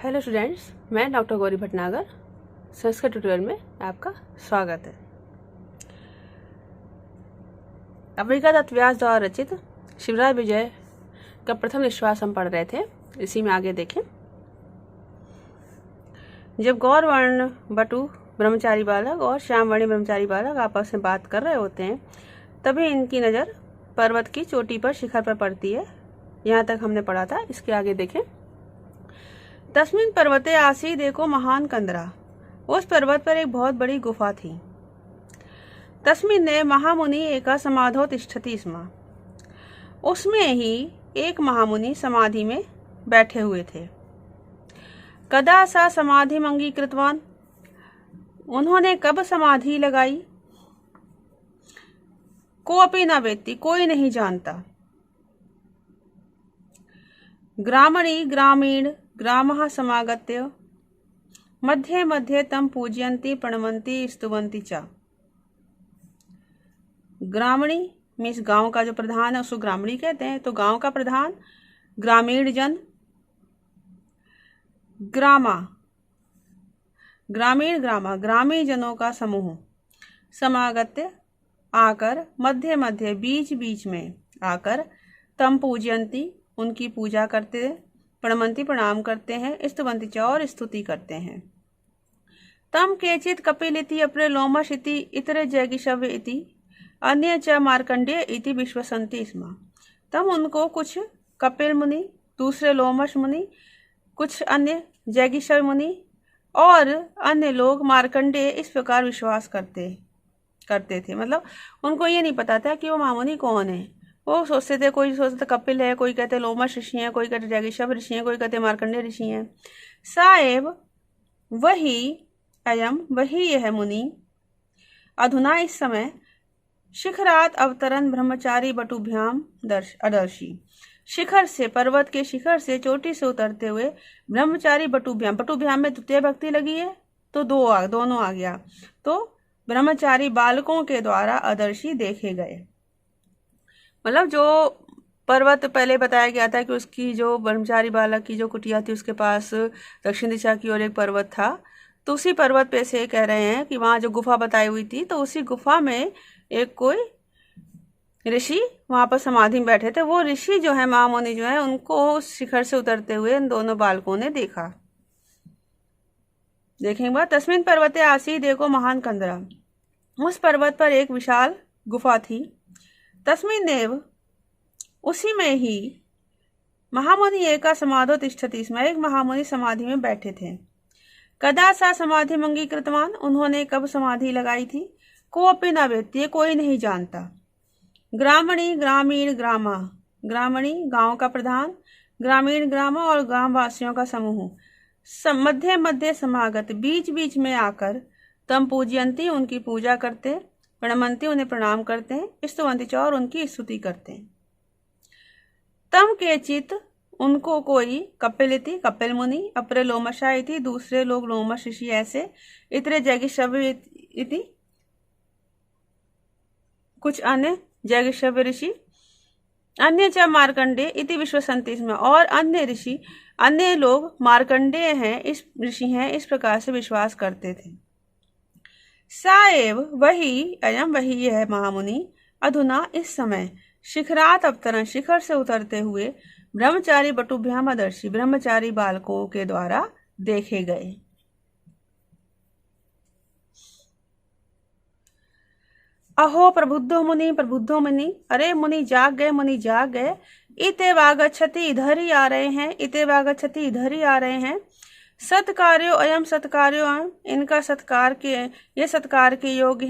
Hello students, मैं doctor Gauri Bhatnagar Sanskrit tutorial में आपका स्वागत है। अभिज्ञात व्यास द्वारा रचित शिवराज विजय का प्रथम निश्वास हम पढ़ रहे थे। इसी में आगे देखें। जब गौर वर्ण बटु ब्रह्मचारी बालक और श्यामवर्णी ब्रह्मचारी बालक आपस में बात कर रहे होते हैं, तभी इनकी नज़र पर्वत की चोटी पर शिखर पर पड़ती है। यहाँ तक हमने पढ़ा था। इसके आगे देखें। तस्मिन् पर्वते आसीद एको महान कंदरा। उस पर्वत पर एक बहुत बड़ी गुफा थी। तस्मिन् महामुनि एका समाधौ तिष्ठति स्म। उसमें ही एक महामुनि समाधि में बैठे हुए थे। कदा सा समाधिम अंगीकृतवान। उन्होंने कब समाधि लगाई। कोऽपि न वेत्ति, कोई नहीं जानता। ग्रामणी ग्रामीण ग्रामः समागत्य मध्ये मध्ये तम पूजयन्ति प्रणमन्ति स्तुवन्ति च। ग्रामणी मीन्स गांव का जो प्रधान है उसको ग्रामणी कहते हैं। तो गांव का प्रधान, ग्रामीण जन, ग्रामा ग्रामीण ग्रामा ग्रामीण जनों का समूह, समागत्य आकर, मध्य मध्य बीच बीच में आकर, तम पूजयन्ति उनकी पूजा करते, प्रणमन्ति प्रणाम करते हैं, स्तुवन्ति च और स्तुति करते हैं। तम केचित कपिल इति अपरे लोमश इति इतरे जैगिषव्य इति अन्य च मार्कंडेय इति विश्वसन्ति स्म। तम उनको कुछ कपिल मुनि, दूसरे लोमश मुनि, कुछ अन्य जैगिषव्य मुनि और अन्य लोग मार्कंडेय इस प्रकार विश्वास करते थे। मतलब उनको ये नहीं पता था कि वो महामुनि कौन है। वो सोचते थे, कोई सोचते कपिल है, कोई कहते लोमश ऋषि हैं, कोई कहते जैगिषव्य ऋषि हैं, कोई कहते मार्कंडेय ऋषि हैं। सा एव वही अयम वही यह मुनि अधुना इस समय शिखरात अवतरण ब्रह्मचारी बटुभ्याम अदर्शी। शिखर से, पर्वत के शिखर से, चोटी से उतरते हुए ब्रह्मचारी बटुभ्याम में द्वितीय भक्ति लगी है तो दोनों आ गया। तो ब्रह्मचारी बालकों के द्वारा अदर्शी देखे गए। मतलब जो पर्वत पहले बताया गया था कि उसकी जो ब्रह्मचारी बालक की जो कुटिया थी उसके पास दक्षिण दिशा की ओर एक पर्वत था। तो उसी पर्वत पे से कह रहे हैं कि वहाँ जो गुफा बताई हुई थी, तो उसी गुफा में एक कोई ऋषि वहाँ पर समाधि में बैठे थे। वो ऋषि जो है, महामुनि जो है, उनको शिखर से उतरते हुए इन दोनों बालकों ने देखा। देखेंगे तस्मिन् पर्वते आसीद एको महान कंदरा। उस पर्वत पर एक विशाल गुफा थी। तस्मिन्नेव उसी में ही महामुनि एका समाधौ तिष्ठति स्म। एक महामुनि समाधि में बैठे थे। कदा सा समाधि अंगीकृतवान। उन्होंने कब समाधि लगाई थी। कोऽपि न वेत्ति, कोई नहीं जानता। ग्रामणी ग्रामीण ग्रामा ग्रामणी गांव का प्रधान, ग्रामीण ग्रामा और ग्रामवासियों का समूह, मध्य मध्य समागत बीच बीच में आकर, तम पूजयन्ति उनकी पूजा करते, प्रणमन्ति उन्हें प्रणाम करते हैं, स्तुवन्ति च और उनकी स्तुति करते हैं। तम केचित उनको कोई, कपिलिति कपिल मुनि, अपरे लोमशा इति दूसरे लोग लोमश ऋषि ऐसे, इतरे जैगिषव्य इति कुछ अन्य जैगिषव्य ऋषि, अन्य च मार्कंडेय इति विश्वसन्ति स्म और अन्य ऋषि, अन्य लोग मार्कंडेय हैं, इस ऋषि हैं, इस प्रकार से विश्वास करते थे। सा एव वही अयम वही यह महामुनि अधुना इस समय शिखरात अवतरण शिखर से उतरते हुए ब्रह्मचारी बटुभ्याम अदर्शी ब्रह्मचारी बालकों के द्वारा देखे गए। अहो प्रबुद्धो मुनि, अरे मुनि जाग गए। इते वागच्छति, इधर ही आ रहे हैं। इते वागच्छति, इधर ही आ रहे हैं। सत्कार्यो अयम सत्कार्यो, इनका सत्कार के, ये सत्कार के योग्य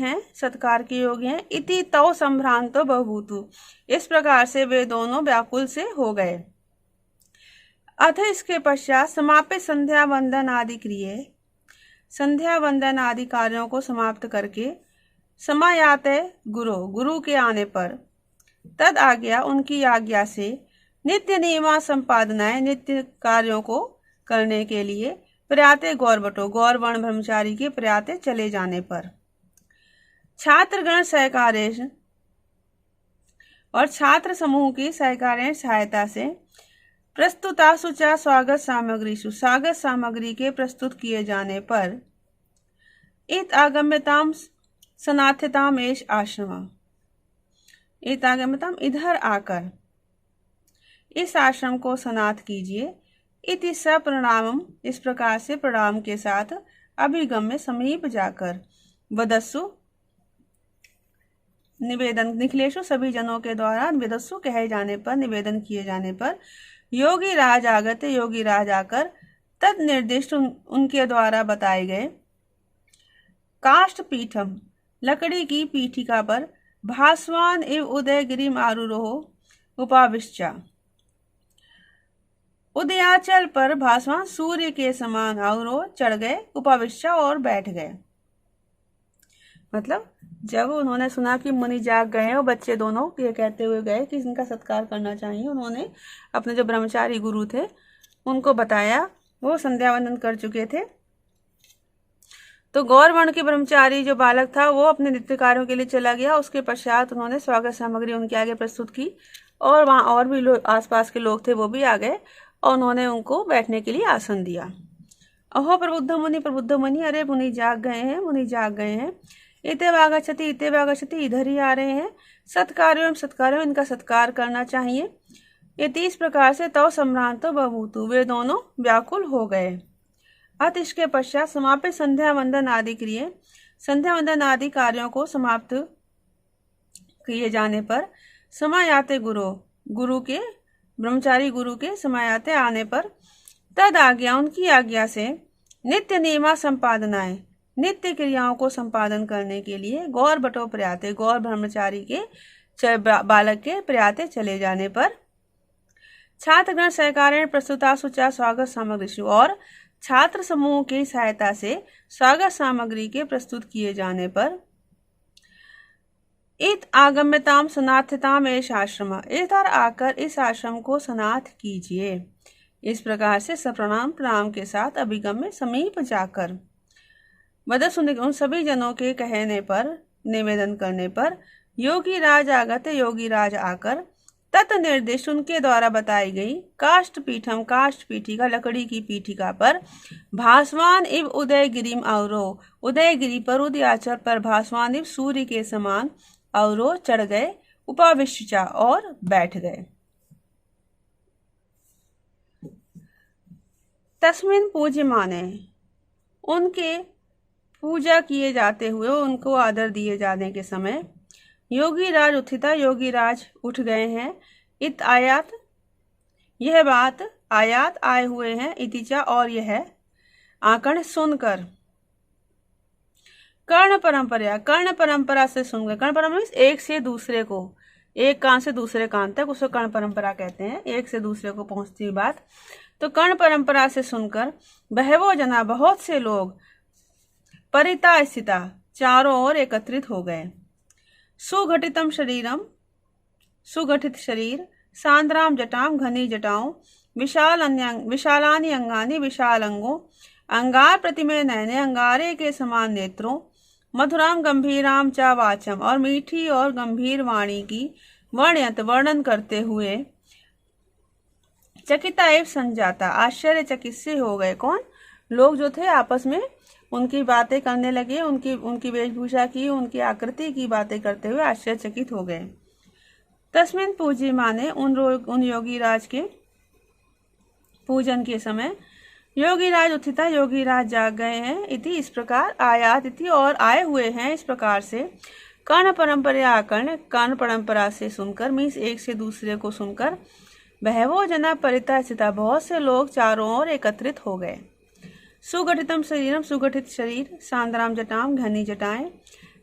हैं। इति तौ संभ्रांतो बहुभूतु, इस प्रकार से वे दोनों व्याकुल से हो गए। अथ इसके पश्चात समापित संध्या वंदन आदि क्रिय, संध्या वंदन आदि कार्यों को समाप्त करके, समायाते गुरु के आने पर, तद आज्ञा उनकी आज्ञा से, नित्य नियमा संपादनाएं नित्य कार्यों को करने के लिए, प्रयाते गौरवटो गौर वर्ण ब्रह्मचारी के प्रयाते चले जाने पर, छात्रगण सहकारेश और छात्र समूह की सहकार्य सहायता से, प्रस्तुतासु च स्वागत सामग्रीषु, स्वागत सामग्री के प्रस्तुत किए जाने पर इत आगम्यताम सनाथ्यताम एष आश्रम, इत आगम्यताम इधर आकर इस आश्रम को सनाथ कीजिए। इति स प्रणामम, इस प्रकार से प्रणाम के साथ अभिगम में समीप जाकर वदस्सु निवेदन, निखिलेशु सभी जनों के द्वारा वदस्सु कहे जाने पर, निवेदन किए जाने पर योगी राज आगत, योगी राज आकर तद निर्दिष्ट उनके द्वारा बताए गए काष्ठ पीठम, लकड़ी की पीठिका पर भास्वान एव उदयगिरिम आरूरोह उपाविश्चा, उदयाचल पर भास्वान सूर्य के समान आरूरोह चढ़ गए, उपाविश्चा और बैठ गए। मतलब जब उन्होंने सुना कि मुनि जाग गए और बच्चे दोनों ये कहते हुए गए कि इनका सत्कार करना चाहिए, उन्होंने अपने जो ब्रह्मचारी गुरु थे उनको बताया। वो संध्या वंदन कर चुके थे। तो गौर वर्ण के ब्रह्मचारी जो बालक था वो अपने नित्य कार्यों के लिए चला गया। उसके पश्चात उन्होंने स्वागत सामग्री उनके आगे प्रस्तुत की और वहाँ और भी लोग, आसपास के लोग थे, वो भी आ गए और उन्होंने उनको बैठने के लिए आसन दिया। अहो प्रबुद्ध मुनि, प्रबुद्ध मुनि, अरे मुनि जाग गए हैं, मुनि जाग गए हैं। इते वागच्छति, इते वागच्छति, इधर ही आ रहे हैं। सत्कार्यों सत्कार्यों, इनका सत्कार करना चाहिए। ये इस प्रकार से तव सम्भ्रांतो बभूतु, वे दोनों व्याकुल हो गए। अत इसके पश्चात समापित संध्या वंदन आदि क्रिय, संध्या वंदन आदि कार्यों को समाप्त किए जाने पर समायाते गुरु के, ब्रह्मचारी गुरु के समायाते आने पर तद आज्ञा, उनकी आज्ञा से नित्य नियमा संपादनाएं, नित्य क्रियाओं को संपादन करने के लिए गौर बटो प्रयाते, गौर ब्रह्मचारी के बालक के प्रयाते चले जाने पर छात्रगण सहकारेण प्रस्तुतासु च स्वागत सामग्रीषु, और छात्र समूह की सहायता से स्वागत सामग्री के प्रस्तुत किए जाने पर इत आगम्यताम सनाथ्यताम एष आश्रम, इधर आकर इस आश्रम को सनाथ कीजिए। इस प्रकार से सप्रणाम, प्रणाम के साथ अभिगम में समीप जाकर वदस्सु, उन सभी जनों के कहने पर, निवेदन करने पर योगी राज आगत, योगी राज आकर तत् निर्दिष्ट उनके द्वारा बताई गई काष्ठ पीठम, काष्ठ पीठिका, लकड़ी की पीठिका पर भास्वान इव उदयगिरिम आरूरोह, उदयगिरी पर, उदयाचल पर भास्वान इव सूर्य के समान आरूरोह चढ़ गए, उपाविश्चा और बैठ गए। तस्मिन् पूज्यमाने, उनके पूजा किए जाते हुए, उनको आदर दिए जाने के समय योगी राज उत्थिता, योगी राज उठ गए हैं। इत आयात, यह बात, आयात आए हुए हैं, इतिचा और यह आकर्ण सुनकर, कर्ण परंपरा, कर्ण परंपरा से सुनकर, कर्ण परंपरा एक से दूसरे को, एक कान से दूसरे कान तक, उसको कर्ण परंपरा कहते हैं, एक से दूसरे को पहुंचती हुई बात। तो कर्ण परंपरा से सुनकर बहवो जना, बहुत से लोग, परिता स्थिता, चारों ओर एकत्रित हो गए। सुघटितम शरीरम, सुगठित शरीर, सांद्राम जटाम, घनी जटाओं, विशालानि अंगानि, विशाल अंगों, अंगार प्रतिमे नयने, अंगारे के समान नेत्रों, मधुराम गंभीराम चा वाचम, और मीठी और गंभीर वाणी की वर्णयत, वर्णन करते हुए, चकिता एव संजाता, आश्चर्यचकित से हो गए। कौन लोग जो थे आपस में उनकी बातें करने लगे, उनकी वेशभूषा की, उनकी आकृति की बातें करते हुए आश्चर्यचकित हो गए। तस्मिन् पूजी माने, उन योगी राज के पूजन के समय योगी राज उत्थिता, योगी राज जाग गए हैं। इति इस प्रकार, आयात इति और आए हुए हैं, इस प्रकार से कर्ण परंपरा आकर्ण, कर्ण परंपरा से सुनकर, मीन्स एक से दूसरे को सुनकर, बहवो जना परिता स्थिता, बहुत से लोग चारों ओर एकत्रित हो गए। सुगठितम शरीरम, सुगठित शरीर, सांद्राम जटाम, घनी जटाएं,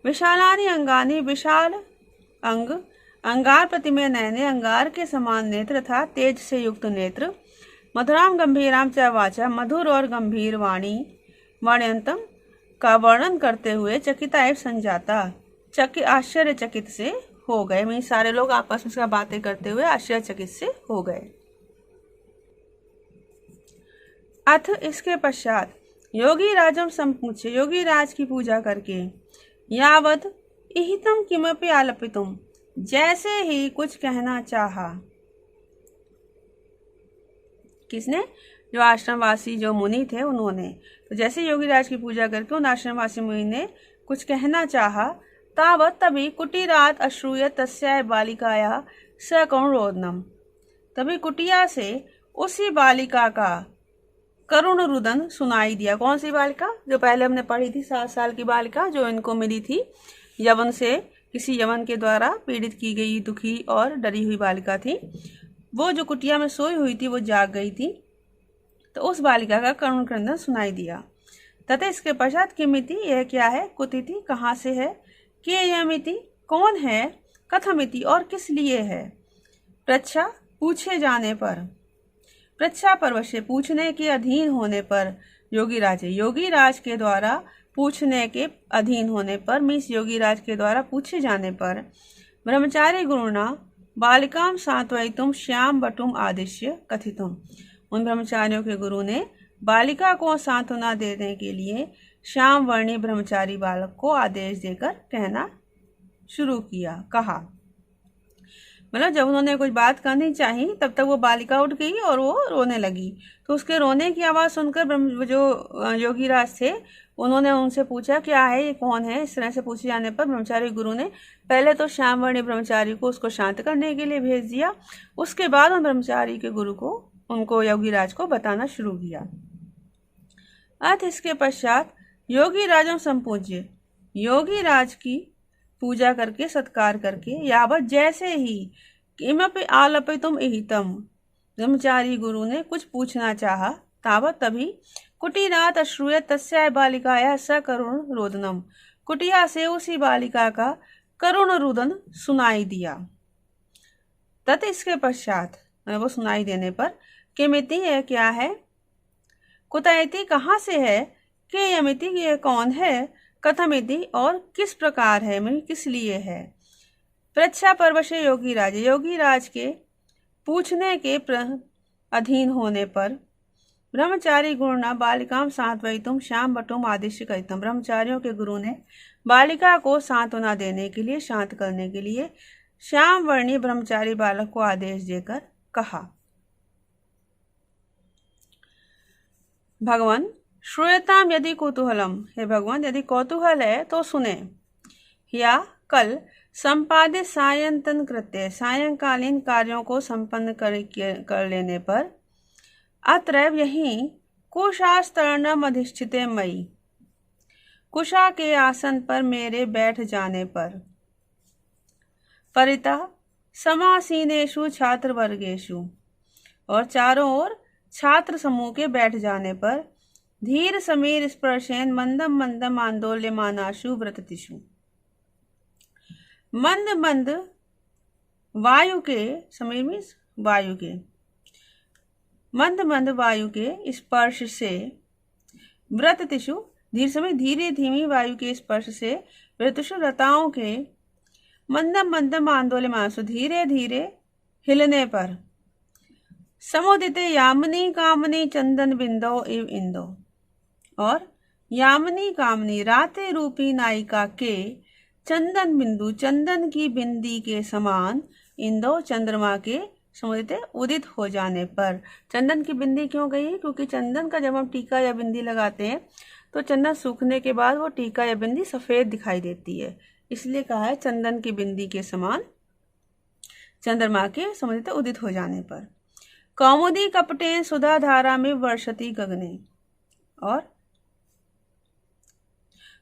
विशालानि अंगानि, विशाल अंग, अंगार प्रतिमे नयने, अंगार के समान नेत्र था, तेज से युक्त नेत्र, मधुराम गंभीराम च वाचा, मधुर और गंभीर वाणी, वर्ण्यंतम का वर्णन करते हुए, चकिता एव संजाता, आश्चर्यचकित से हो गए। मैं सारे लोग आपस में बातें करते हुए आश्चर्यचकित से हो गए। अथ इसके पश्चात योगी राजम संपूज्य, योगी राज की पूजा करके, यावद इहितम किमपि आलपितुम, जैसे ही कुछ कहना चाहा, किसने? जो आश्रमवासी जो मुनि थे उन्होंने। तो जैसे योगीराज की पूजा करके उन आश्रमवासी मुनि ने कुछ कहना चाहा, तावत तभी कुटीरात अश्रूयत तस्याः बालिकायाः सकरुण रोदनम। तभी कुटिया से उसी बालिका का करुण रुदन सुनाई दिया। कौन सी बालिका? जो पहले हमने पढ़ी थी, 7 साल की बालिका जो इनको मिली थी यवन से, किसी यवन के द्वारा पीड़ित की गई दुखी और डरी हुई बालिका थी। वो जो कुटिया में सोई हुई थी वो जाग गई थी, तो उस बालिका का करुण क्रंदन सुनाई दिया। तथा इसके पश्चात किमिति, यह क्या है? कुतिथि, कहाँ से है? के यमिति, कौन है? कथमिति, और किस लिए है? पृच्छा, पूछे जाने पर। पृच्छा परवशे, पूछने के अधीन होने पर। योगीराज, योगीराज के द्वारा पूछने के अधीन होने पर, मीन्स योगीराज के द्वारा पूछे जाने पर। ब्रह्मचारी गुरुणा बालिकाम सांत्वयितुम श्याम बटुम आदिश्य कथितुम। उन ब्रह्मचारियों के गुरु ने बालिका को सांत्वना देने के लिए श्याम वर्णी ब्रह्मचारी बालक को आदेश देकर कहना शुरू किया, कहा। मतलब जब उन्होंने कुछ बात करनी चाहिए तब तक वो बालिका उठ गई और वो रोने लगी। तो उसके रोने की आवाज़ सुनकर जो योगीराज थे उन्होंने उनसे पूछा, क्या है, ये कौन है? इस तरह से पूछे जाने पर ब्रह्मचारी गुरु ने पहले तो श्यामवर्णी ब्रह्मचारी को उसको शांत करने के लिए भेज दिया। उसके बाद उन ब्रह्मचारी के गुरु को उनको योगीराज को बताना शुरू किया। अथ इसके पश्चात योगीराजम संपूज्य, योगीराज की पूजा करके सत्कार करके, यावत जैसे ही किमपि आलपितुम इहितम, ब्रह्मचारी गुरु ने कुछ पूछना चाहा, तावत तभी कुटीरात अश्रूयत तस्याः बालिकायाः सकरुण रोदनम, कुटिया से उसी बालिका का करुण रुदन सुनाई दिया। तत् इसके पश्चात, वो सुनाई देने पर, किमिति, यह क्या है? कुतयति, कहाँ से है? के यमिति, यह कौन है? कथमिति, और किस प्रकार है, मतलब किस लिए है? पृच्छा परवशे योगीराज, योगीराज के पूछने के अधीन होने पर। ब्रह्मचारी गुरुना बालिकाम सांत्वयितुम श्याम बटुम आदिश्य कथितम, ब्रह्मचारियों के गुरु ने बालिका को सांत्वना देने के लिए, शांत करने के लिए श्याम वर्णी ब्रह्मचारी बालक को आदेश देकर कहा। भगवान, श्रूयताम यदि कौतूहलम, हे भगवान यदि कौतूहल है तो सुने। या कल संपादित सायंतन कृत्य, सायंकालीन कार्यों को संपन्न कर लेने पर, अत्रैव यहीं कुशास्तरणम अधिष्ठिते मयि, कुशा के आसन पर मेरे बैठ जाने पर, परितः समासीनेषु छात्र वर्गेषु, और चारों ओर छात्र समूह के बैठ जाने पर, धीर समीर स्पर्शेन मंदम मंदम आंदोल्यमानाशु व्रततिषु, मंद मंद वायु के, समीर मीन्स वायु के, मंद मंद वायु के स्पर्श से, व्रततिषु धीर समय, धीरे धीमी वायु के स्पर्श से, व्रततिषु लताओं के, मंदम मंदम आंदोल्यमानाशु धीरे धीरे हिलने पर, समुदिते यामिनी कामनी चंदन बिंदो इव इंदो, और यामिनी कामनी राते रूपी नायिका के चंदन बिंदु, चंदन की बिंदी के समान, इंदो चंद्रमा के, समुदिते उदित हो जाने पर। चंदन की बिंदी क्यों गई? क्योंकि चंदन का जब हम टीका या बिंदी लगाते हैं तो चंदन सूखने के बाद वो टीका या बिंदी सफेद दिखाई देती है, इसलिए कहा है चंदन की बिंदी के समान, चंद्रमा के समुदिते उदित हो जाने पर। कौमुदी कपटेन सुधा धारा में वर्षति गगने, और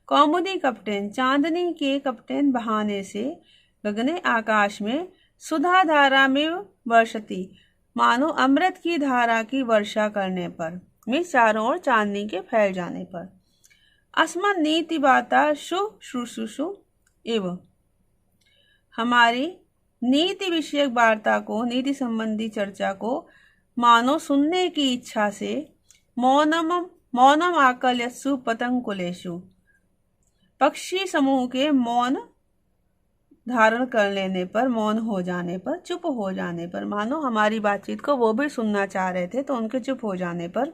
कौमुदी कपटेन, चांदनी के कपटेन बहाने से, गगने आकाश में, सुधा धारा में वर्षति, मानो अमृत की धारा की वर्षा करने पर, में चारों ओर चांदनी के फैल जाने पर। अस्मत् नीति वार्ता शुश्रूषु एवं, हमारी नीति विषयक वार्ता को, नीति संबंधी चर्चा को मानो सुनने की इच्छा से, मौनम आकल्यसु पतंकुलेषु, पक्षी समूह के मौन धारण कर लेने पर, मौन हो जाने पर, चुप हो जाने पर, मानो हमारी बातचीत को वो भी सुनना चाह रहे थे तो उनके चुप हो जाने पर।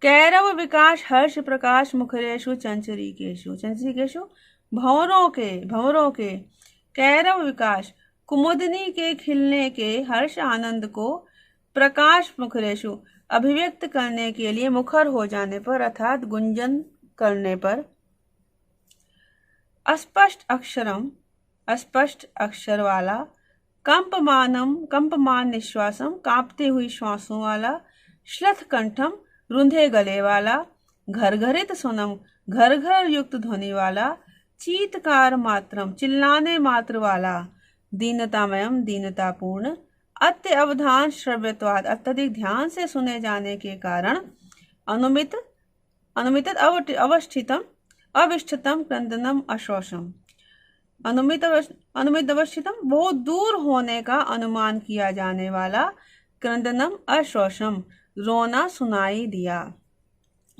कैरव विकास हर्ष प्रकाश मुखरेशु चंचरीकेशु, चंचरीकेशु भंवरों के, कैरव विकास कुमुदनी के खिलने के हर्ष आनंद को प्रकाश मुखरेशु अभिव्यक्त करने के लिए मुखर हो जाने पर अर्थात गुंजन करने पर। अस्पष्ट अक्षरम अस्पष्ट अक्षर वाला। कंपमान निश्वासम कांपती हुई श्वासों वाला। श्लथ कंठम रुंधे गले वाला। घरघरित सुनम घर घर युक्त ध्वनि वाला। चीतकार मात्रम चिल्लाने मात्र वाला। दीनतामयम दीनतापूर्ण। अत्य अवधान श्रव्यत्वाद अत्यधिक ध्यान से सुने जाने के कारण। अनुमित अवस्थितम अविष्ठितम क्रंदनम अशोषम। अनुमित अवस्थितम बहुत दूर होने का अनुमान किया जाने वाला। क्रंदनम अशोषम रोना सुनाई दिया।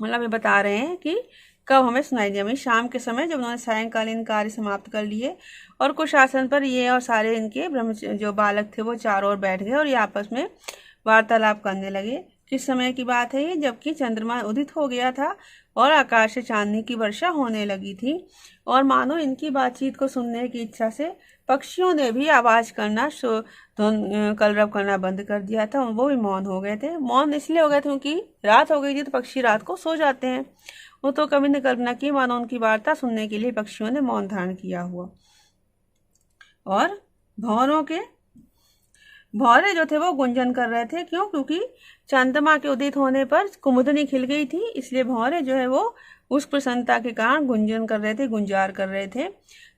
मतलब ये बता रहे हैं कि कब हमें सुनाई दिया। हमें शाम के समय जब उन्होंने सायंकालीन कार्य समाप्त कर लिए और कुछ आसन पर ये और सारे इनके जो बालक थे वो चारों ओर बैठ गए और ये आपस में वार्तालाप करने लगे। किस समय की बात है ये? जबकि चंद्रमा उदित हो गया था और आकाश से चांदनी की वर्षा होने लगी थी और मानो इनकी बातचीत को सुनने की इच्छा से पक्षियों ने भी आवाज करना कलरव करना बंद कर दिया था। वो भी मौन हो गए थे। मौन इसलिए हो गए थे क्योंकि रात हो गई थी तो पक्षी रात को सो जाते हैं। वो तो कभी ने कल्पना की मानो उनकी वार्ता सुनने के लिए पक्षियों ने मौन धारण किया हुआ। और भौरे जो थे वो गुंजन कर रहे थे। क्यों? क्योंकि चंद्रमा के उदित होने पर कुमुदनी खिल गई थी, इसलिए भौरे जो है वो उस प्रसन्नता के कारण गुंजन कर रहे थे, गुंजार कर रहे थे।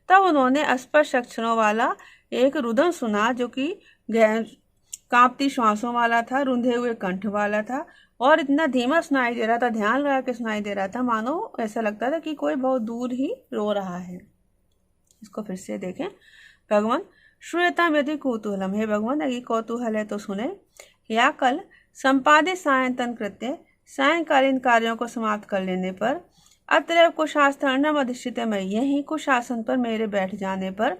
तब उन्होंने अस्पष्ट अक्षरों वाला एक रुदन सुना जो कि कांपती श्वासों वाला था, रुंधे हुए कंठ वाला था और इतना धीमा सुनाई दे रहा था, ध्यान लगा के सुनाई दे रहा था, मानो ऐसा लगता था कि कोई बहुत दूर ही रो रहा है। इसको फिर से देखें। भगवान श्रूयताम यदि कौतूहलम, हे भगवान यदि कौतूहल है तो सुने। या कल संपादित सायंतन कृत्य सायंकालीन कार्यों को समाप्त कर लेने पर। अतएव कुशास्थानम अधिष्ठित में, यही कुशासन पर मेरे बैठ जाने पर।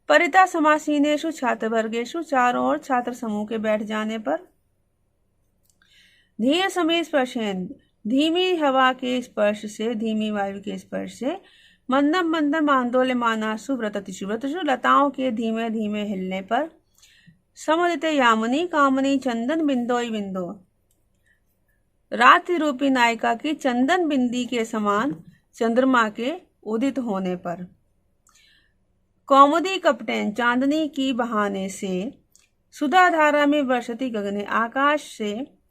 परिता समासीनेषु छात्र वर्गेशु, चारों ओर छात्र समूह के बैठ जाने पर। धीय समीर स्पर्शेन, धीमी हवा के स्पर्श से, धीमी वायु के स्पर्श से। मंदम मंदम आंदोलमानासु व्रततिषु, व्रततिषु लताओं के धीमे धीमे हिलने पर। समुदिते यामिनी कामनी चंदन बिंदोई बिंदो, रात्रि रूपी नायिका की चंदन बिंदी के समान चंद्रमा के उदित होने पर। कौमुदी कपटेन, चांदनी की बहाने से। सुधा धारा में वर्षति गगने,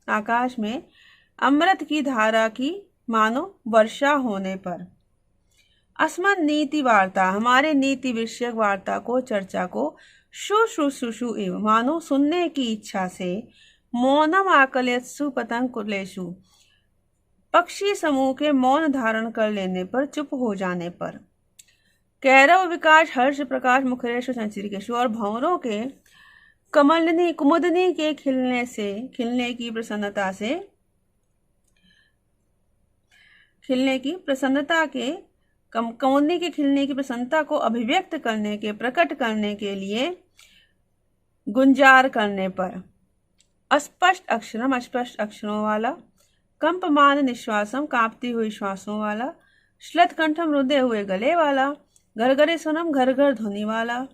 आकाश में अमृत की धारा की मानो वर्षा होने पर। अस्मन नीति वार्ता, हमारे नीति विषयक वार्ता को, चर्चा को। शुश्रूषु एवं, मानो सुनने की इच्छा से। मौनम आकलयत्सु पतंग कुलेशु, पक्षी समूह के मौन धारण कर लेने पर, चुप हो जाने पर। कैरव विकास हर्ष प्रकाश मुखरेशु संचिकेशु, और भंवरों के कुमुदनी के खिलने की प्रसन्नता से, कुमुदनी के खिलने की प्रसन्नता को अभिव्यक्त करने के, प्रकट करने के लिए गुंजार करने पर। अस्पष्ट अक्षरम, अस्पष्ट अक्षरों वाला। कंपमान निश्वासम, कांपती हुई श्वासों वाला। श्लथ कंठम, रुंधे हुए गले वाला। घरघरे सुनम, घर घर ध्वनि वाला।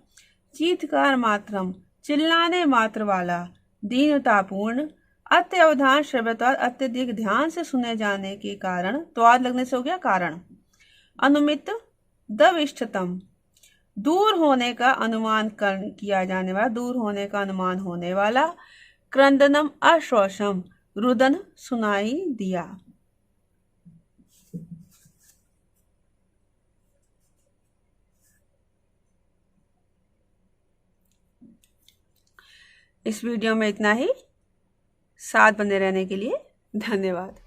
चीतकार मात्रम, चिल्लाने मात्र वाला। दीनतापूर्ण। अत्यवधान श्रव्यत्वाद, अत्यधिक ध्यान से सुने जाने के कारण, त्वाद लगने से हो गया कारण। अनुमित दविष्ठतम, दूर होने का अनुमान किया जाने वाला, दूर होने का अनुमान होने वाला। क्रंदनम अश्वशम, रुदन सुनाई दिया। इस वीडियो में इतना ही। साथ बने रहने के लिए धन्यवाद।